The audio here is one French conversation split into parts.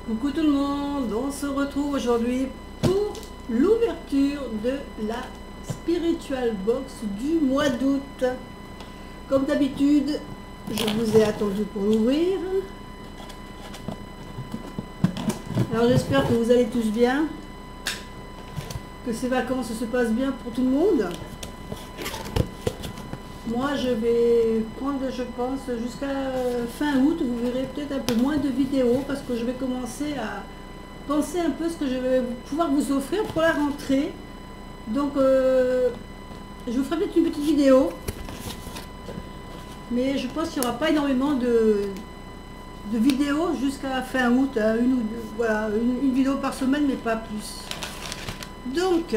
Coucou tout le monde, on se retrouve aujourd'hui pour l'ouverture de la Spiritual Box du mois d'août. Comme d'habitude, je vous ai attendu pour l'ouvrir. Alors j'espère que vous allez tous bien, que ces vacances se passent bien pour tout le monde. Moi je vais prendre, je pense, jusqu'à fin août, vous verrez peut-être un peu moins de vidéos parce que je vais commencer à penser un peu ce que je vais pouvoir vous offrir pour la rentrée. Donc je vous ferai peut-être une petite vidéo, mais je pense qu'il n'y aura pas énormément de vidéos jusqu'à fin août, hein, une ou deux, voilà, une vidéo par semaine, mais pas plus. Donc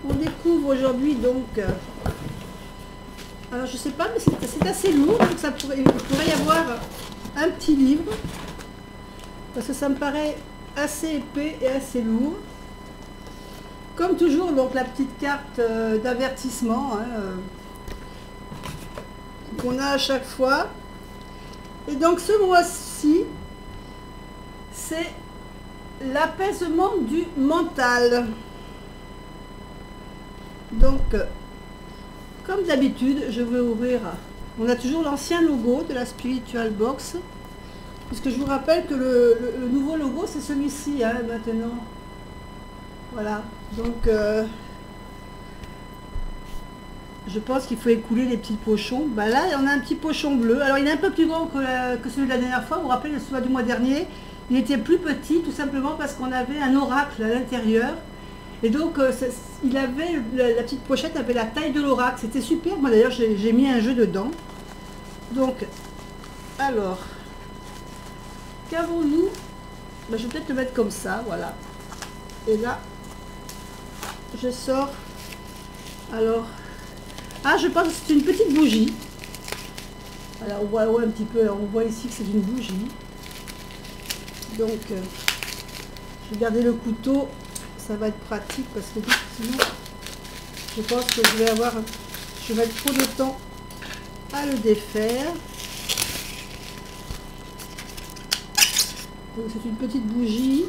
on découvre aujourd'hui donc. Alors je sais pas, mais c'est assez lourd, donc il pourrait y avoir un petit livre, parce que ça me paraît assez épais et assez lourd. Comme toujours, donc la petite carte d'avertissement hein, qu'on a à chaque fois. Et donc ce mois-ci, c'est l'apaisement du mental. Donc comme d'habitude, je vais ouvrir. On a toujours l'ancien logo de la Spiritual Box, puisque je vous rappelle que le nouveau logo, c'est celui-ci hein, maintenant. Voilà. Donc, je pense qu'il faut écouler les petits pochons. Ben là, on a un petit pochon bleu. Alors, il est un peu plus grand que celui de la dernière fois. Vous vous rappelez, celui du mois dernier, il était plus petit, tout simplement parce qu'on avait un oracle à l'intérieur. Et donc, il avait, la petite pochette avait la taille de l'oracle. C'était super. Moi, d'ailleurs, j'ai mis un jeu dedans. Donc, alors, qu'avons-nous? Ben, je vais peut-être le mettre comme ça, voilà. Et là, je sors. Alors, je pense que c'est une petite bougie. Alors, on voit un petit peu, on voit ici que c'est une bougie. Donc, je vais garder le couteau. Ça va être pratique parce que sinon je pense que je vais mettre trop de temps à le défaire. Donc c'est une petite bougie.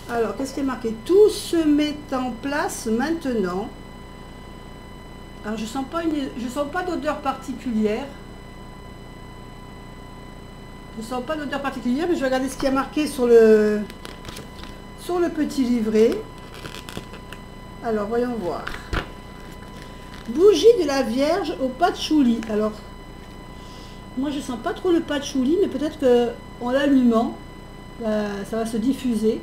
Alors qu'est-ce qui est marqué? Tout se met en place maintenant. Alors je sens pas d'odeur particulière. Je sens pas d'odeur particulière, mais je vais regarder ce qui est marqué sur le petit livret. Alors voyons voir. Bougie de la Vierge au patchouli. Alors moi je sens pas trop le patchouli, mais peut-être que en l'allumant ça va se diffuser.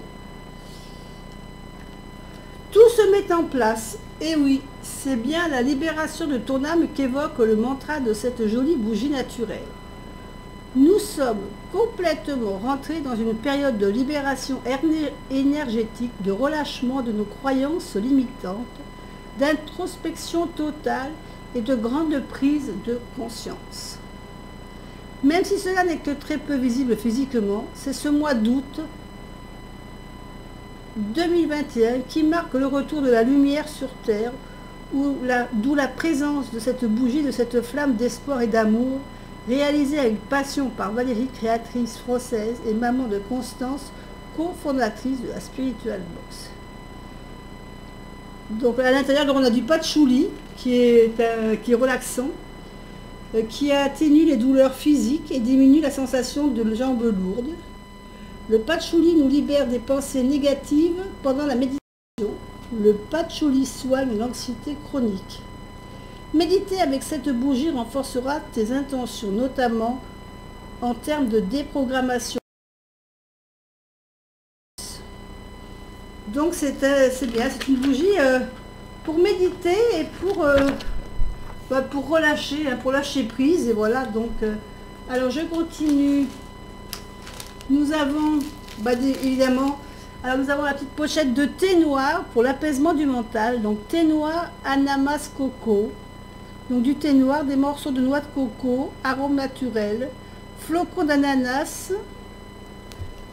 Tout se met en place. Et oui, c'est bien la libération de ton âme qu'évoque le mantra de cette jolie bougie naturelle. Nous sommes complètement rentrés dans une période de libération énergétique, de relâchement de nos croyances limitantes, d'introspection totale et de grande prise de conscience. Même si cela n'est que très peu visible physiquement, c'est ce mois d'août 2021 qui marque le retour de la lumière sur Terre, d'où la présence de cette bougie, de cette flamme d'espoir et d'amour, réalisée avec passion par Valérie, créatrice française et maman de Constance, cofondatrice de la Spiritual Box. Donc à l'intérieur, on a du patchouli qui est relaxant, qui atténue les douleurs physiques et diminue la sensation de jambes lourdes. Le patchouli nous libère des pensées négatives pendant la méditation. Le patchouli soigne l'anxiété chronique. Méditer avec cette bougie renforcera tes intentions, notamment en termes de déprogrammation. Donc c'est bien, c'est une bougie pour méditer et pour relâcher, hein, pour lâcher prise. Et voilà, donc, alors je continue. Nous avons, évidemment, alors nous avons la petite pochette de thé noir pour l'apaisement du mental. Donc thé noir, ananas, coco. Donc du thé noir, des morceaux de noix de coco, arôme naturel, flocons d'ananas.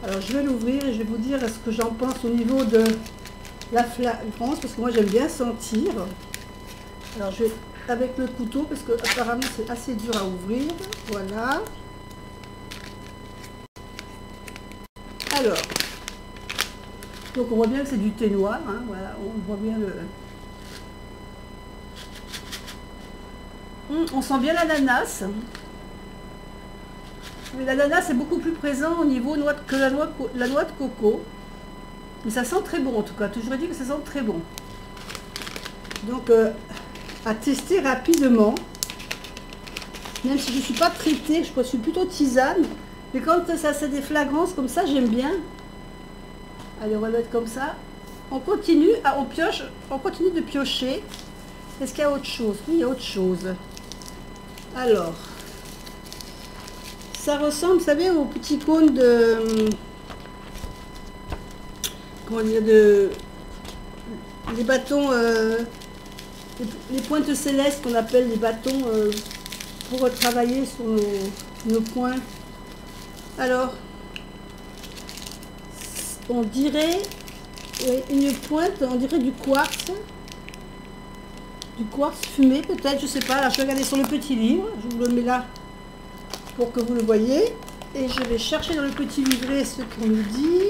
Alors je vais l'ouvrir et je vais vous dire ce que j'en pense au niveau de la fragrance, parce que moi j'aime bien sentir. Alors je vais avec le couteau, parce que apparemment c'est assez dur à ouvrir. Voilà. Alors, donc on voit bien que c'est du thé noir, hein, voilà, on voit bien le... On sent bien l'ananas. Mais l'ananas est beaucoup plus présent au niveau que la noix de coco. Mais ça sent très bon en tout cas, toujours dit que ça sent très bon. Donc à tester rapidement. Même si je ne suis pas traitée, je suis plutôt tisane. Mais quand ça a des flagrances comme ça, j'aime bien. Allez, on va le mettre comme ça. On continue, on pioche, on continue de piocher. Est-ce qu'il y a autre chose? Oui, il y a autre chose. Alors, ça ressemble, vous savez, au petit cône de... Comment dire, les bâtons, les pointes célestes qu'on appelle les bâtons pour travailler sur nos points. Alors, on dirait une pointe, on dirait du quartz fumé peut-être, je sais pas. Là, je vais regarder sur le petit livre, je vous le mets là pour que vous le voyez, et je vais chercher dans le petit livret ce qu'on nous dit.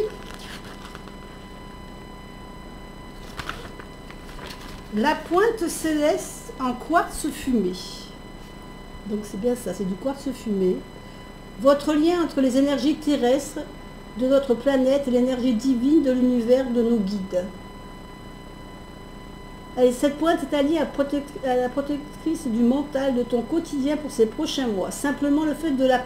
La pointe céleste en quartz fumé. Donc c'est bien ça, c'est du quartz fumé. Votre lien entre les énergies terrestres de notre planète et l'énergie divine de l'univers de nos guides. Allez, cette pointe est alliée à la protectrice du mental de ton quotidien pour ces prochains mois. Simplement le fait de la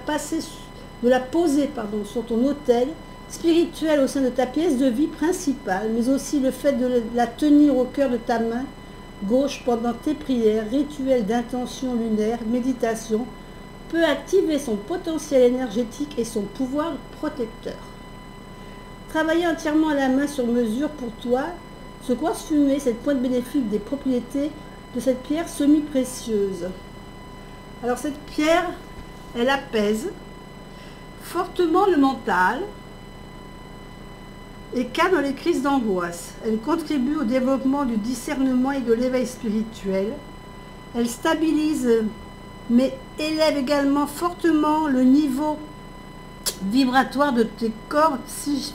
poser sur ton autel spirituel au sein de ta pièce de vie principale, mais aussi le fait de la tenir au cœur de ta main gauche pendant tes prières, rituels d'intention lunaire, méditation, peut activer son potentiel énergétique et son pouvoir protecteur. Travailler entièrement à la main sur mesure pour toi, ce quartz fumé, cette pointe bénéfique des propriétés de cette pierre semi-précieuse. Alors cette pierre, elle apaise fortement le mental et calme les crises d'angoisse. Elle contribue au développement du discernement et de l'éveil spirituel. Elle stabilise, mais élève également fortement le niveau vibratoire de tes corps physiques,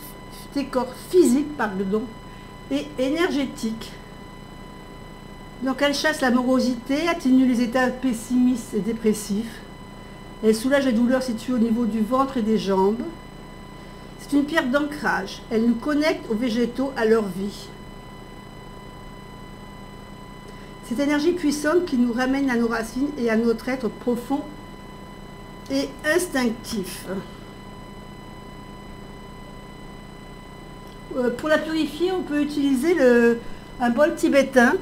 et énergétiques. Donc elle chasse la morosité, atténue les états pessimistes et dépressifs. Elle soulage les douleurs situées au niveau du ventre et des jambes. C'est une pierre d'ancrage. Elle nous connecte aux végétaux, à leur vie. Cette énergie puissante qui nous ramène à nos racines et à notre être profond et instinctif. Pour la purifier, on peut utiliser un bol tibétain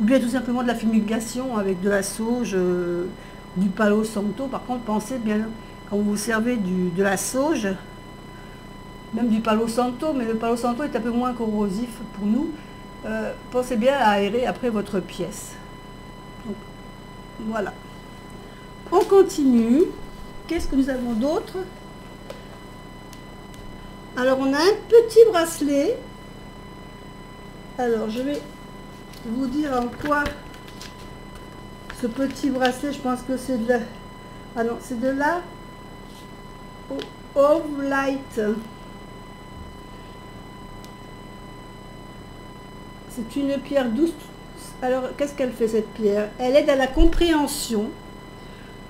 ou bien tout simplement de la fumigation avec de la sauge, du palo santo. Par contre, pensez bien, quand vous servez de la sauge, même du palo santo, mais le palo santo est un peu moins corrosif pour nous, pensez bien à aérer après votre pièce. Donc, voilà. On continue. Qu'est-ce que nous avons d'autre? Alors, on a un petit bracelet. Alors, je vais vous dire en quoi ce petit bracelet, je pense que c'est de la... Ah non, c'est de la Ovlight. C'est une pierre douce. Alors, qu'est-ce qu'elle fait cette pierre? Elle aide à la compréhension.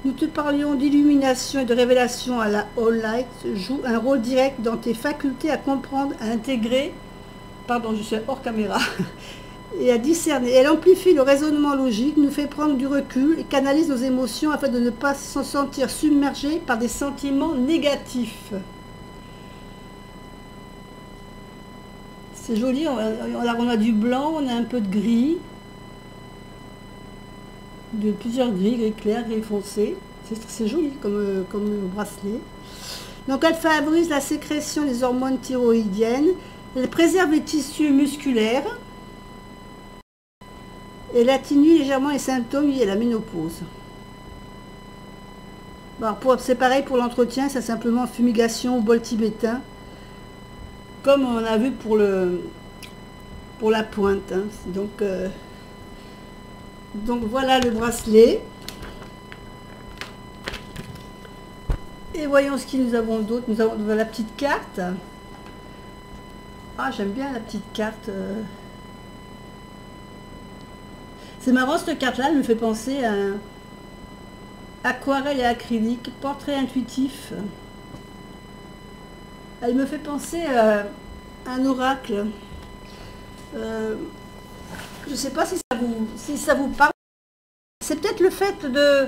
Nous te parlions d'illumination et de révélation à la All Light, joue un rôle direct dans tes facultés à comprendre, à intégrer, pardon, je suis hors caméra, et à discerner. Elle amplifie le raisonnement logique, nous fait prendre du recul et canalise nos émotions afin de ne pas s'en sentir submergé par des sentiments négatifs. C'est joli, on a du blanc, on a un peu de gris. De plusieurs gris, gris clair, gris foncé. C'est joli comme bracelet. Donc elle favorise la sécrétion des hormones thyroïdiennes. Elle préserve les tissus musculaires. Elle atténue légèrement les symptômes liés à la ménopause. C'est pareil pour l'entretien, c'est simplement fumigation au bol tibétain. Comme on a vu pour la pointe. Hein. Donc voilà le bracelet. Et voyons ce que nous avons d'autre. Nous avons la petite carte. Ah, j'aime bien la petite carte. C'est marrant, cette carte-là, elle me fait penser à un aquarelle et acrylique, portrait intuitif. Elle me fait penser à un oracle. Je ne sais pas si ça vous parle. C'est peut-être le fait de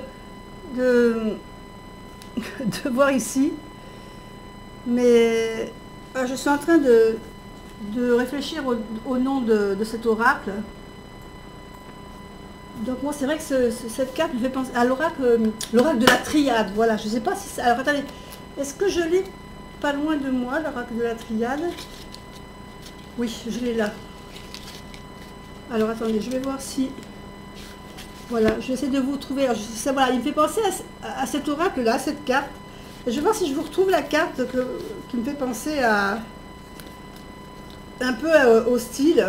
voir ici. Mais je suis en train de réfléchir au nom de cet oracle. Donc moi c'est vrai que cette carte me fait penser à l'oracle de la triade. Voilà, je ne sais pas si ça... Alors attendez, est-ce que je l'ai pas loin de moi, l'oracle de la triade? Oui, je l'ai là. Alors attendez, je vais voir si... Voilà, je vais essayer de vous trouver. Alors, voilà, il me fait penser à cet oracle-là, cette carte. Et je vais voir si je vous retrouve la carte qui me fait penser à... un peu au style.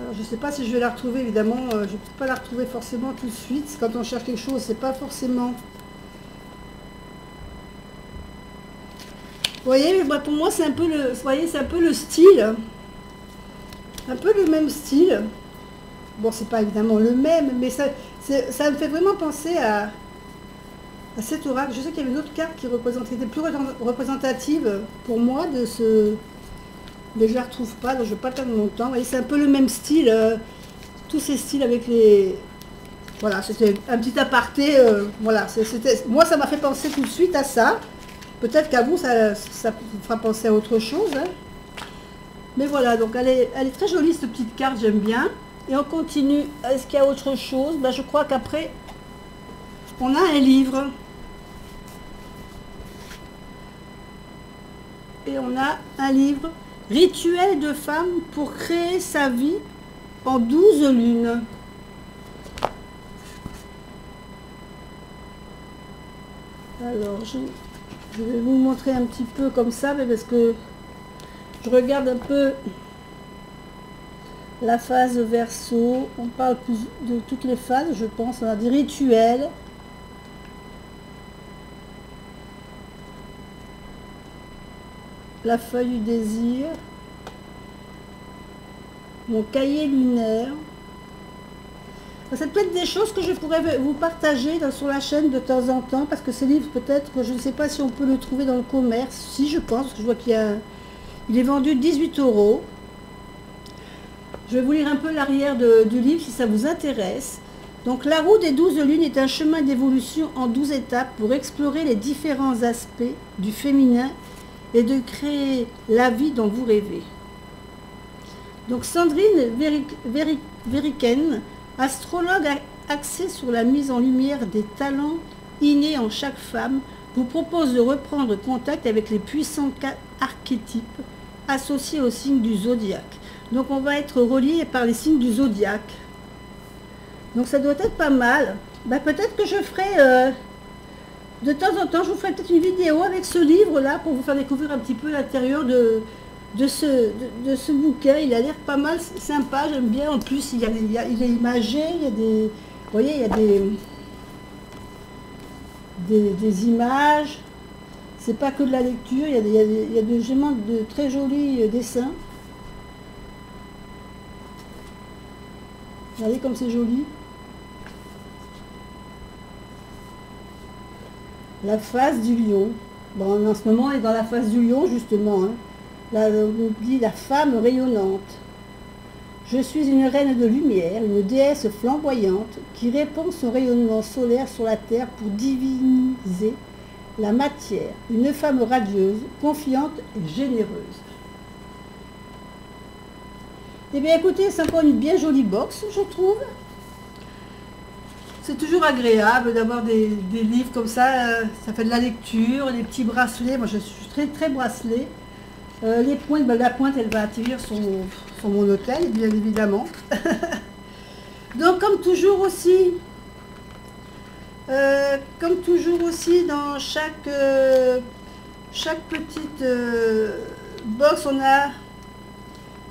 Alors, je ne sais pas si je vais la retrouver, évidemment. Je ne peux pas la retrouver forcément tout de suite. Quand on cherche quelque chose, c'est pas forcément... Vous voyez, mais pour moi, c'est un peu le... Vous voyez, c'est un peu le style. Un peu le même style. Bon, c'est pas évidemment le même, mais ça me fait vraiment penser à cet oracle. Je sais qu'il y avait une autre carte qui était plus représentative pour moi de ce... Mais je la retrouve pas, donc je ne vais pas perdre mon temps. Vous voyez, c'est un peu le même style. Tous ces styles avec les... Voilà, c'était un petit aparté. Voilà, moi, ça m'a fait penser tout de suite à ça. Peut-être qu'à vous, ça vous fera penser à autre chose. Hein. Mais voilà, donc elle est très jolie, cette petite carte, j'aime bien. Et on continue. Est-ce qu'il y a autre chose? Ben, je crois qu'après, on a un livre. Et on a un livre, Rituel de femme pour créer sa vie en 12 lunes. Alors, je vais vous montrer un petit peu comme ça, mais parce que je regarde un peu la phase Verseau. On parle plus de toutes les phases, je pense. On a des rituels. La feuille du désir. Mon cahier lunaire. Ça peut être des choses que je pourrais vous partager sur la chaîne de temps en temps, parce que ces livres, peut-être, je ne sais pas si on peut le trouver dans le commerce. Si, je pense, je vois qu'il est vendu 18 €. Je vais vous lire un peu l'arrière du livre si ça vous intéresse. Donc, la roue des 12 lunes est un chemin d'évolution en 12 étapes pour explorer les différents aspects du féminin et de créer la vie dont vous rêvez. Donc, Sandrine Veriken, astrologue axée sur la mise en lumière des talents innés en chaque femme, vous propose de reprendre contact avec les puissants archétypes associés au signe du zodiaque. Donc on va être relié par les signes du zodiaque. Donc ça doit être pas mal. Ben, peut-être que je ferai de temps en temps, je vous ferai peut-être une vidéo avec ce livre-là pour vous faire découvrir un petit peu l'intérieur de ce bouquin. Il a l'air pas mal sympa, j'aime bien. En plus, il est imagé, il y a des... Vous voyez, il y a des images. C'est pas que de la lecture, il y a de très jolis dessins. Regardez comme c'est joli. La phase du lion. Bon, en ce moment, on est dans la phase du lion, justement. Hein. Là, on dit la femme rayonnante. Je suis une reine de lumière, une déesse flamboyante qui répand son rayonnement solaire sur la terre pour diviniser la matière. Une femme radieuse, confiante et généreuse. Eh bien écoutez, c'est encore une bien jolie box, je trouve. C'est toujours agréable d'avoir des livres comme ça. Ça fait de la lecture, des petits bracelets. Moi je suis très très bracelet. Les pointes, ben, la pointe elle va atterrir sur mon hôtel, bien évidemment. Donc comme toujours aussi dans chaque petite box, on a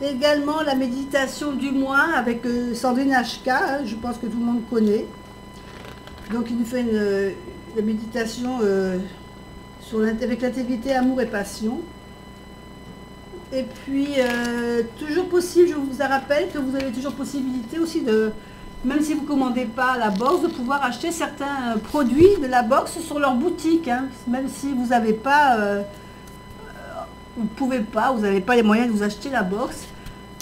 également la méditation du mois avec Sandrine HK, hein, je pense que tout le monde connaît. Donc il nous fait la méditation avec l'intégrité, amour et passion. Et puis, toujours possible, je vous rappelle que vous avez toujours possibilité aussi de, même si vous ne commandez pas la box, de pouvoir acheter certains produits de la box sur leur boutique. Hein. Même si vous n'avez pas, vous ne pouvez pas, vous n'avez pas les moyens de vous acheter la box.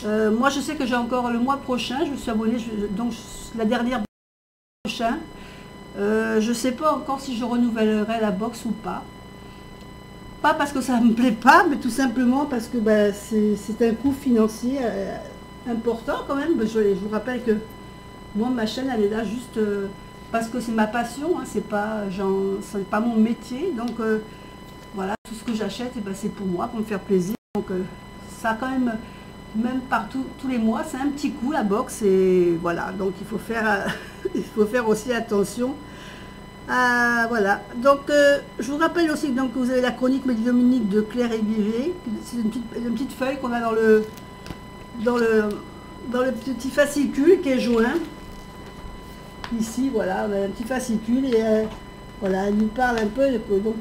Moi, je sais que j'ai encore le mois prochain, je me suis abonnée, donc la dernière prochain. Je ne sais pas encore si je renouvellerai la box ou pas. Pas parce que ça ne me plaît pas, mais tout simplement parce que bah, c'est un coût financier important quand même. Je vous rappelle que moi, ma chaîne, elle est là juste parce que c'est ma passion, hein, c'est pas mon métier. Donc voilà, tout ce que j'achète, ben, c'est pour moi, pour me faire plaisir. Donc ça quand même partout, tous les mois, c'est un petit coup la box. Et voilà, donc il faut faire aussi attention. Voilà, donc je vous rappelle aussi donc, que vous avez la chronique médiumnique de Claire et Vivet. C'est une petite feuille qu'on a dans le petit fascicule qui est joint. Ici, voilà, on a un petit fascicule et voilà, elle nous parle un peu, donc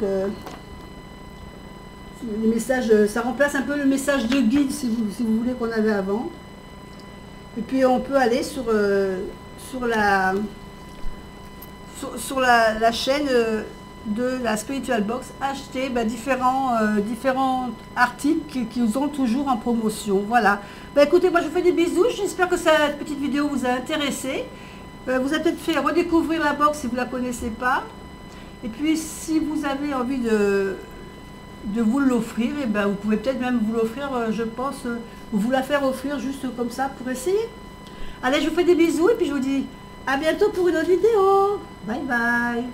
les messages, ça remplace un peu le message de guide si vous voulez qu'on avait avant. Et puis on peut aller sur la chaîne de la Spiritual Box, acheter différents articles qui sont toujours en promotion. Voilà. Écoutez, moi je vous fais des bisous. J'espère que cette petite vidéo vous a intéressé. Vous a peut-être fait redécouvrir la box si vous ne la connaissez pas. Et puis si vous avez envie de vous l'offrir, et vous pouvez peut-être même vous l'offrir, je pense, ou vous la faire offrir juste comme ça pour essayer. Allez, je vous fais des bisous et puis je vous dis à bientôt pour une autre vidéo. Bye bye.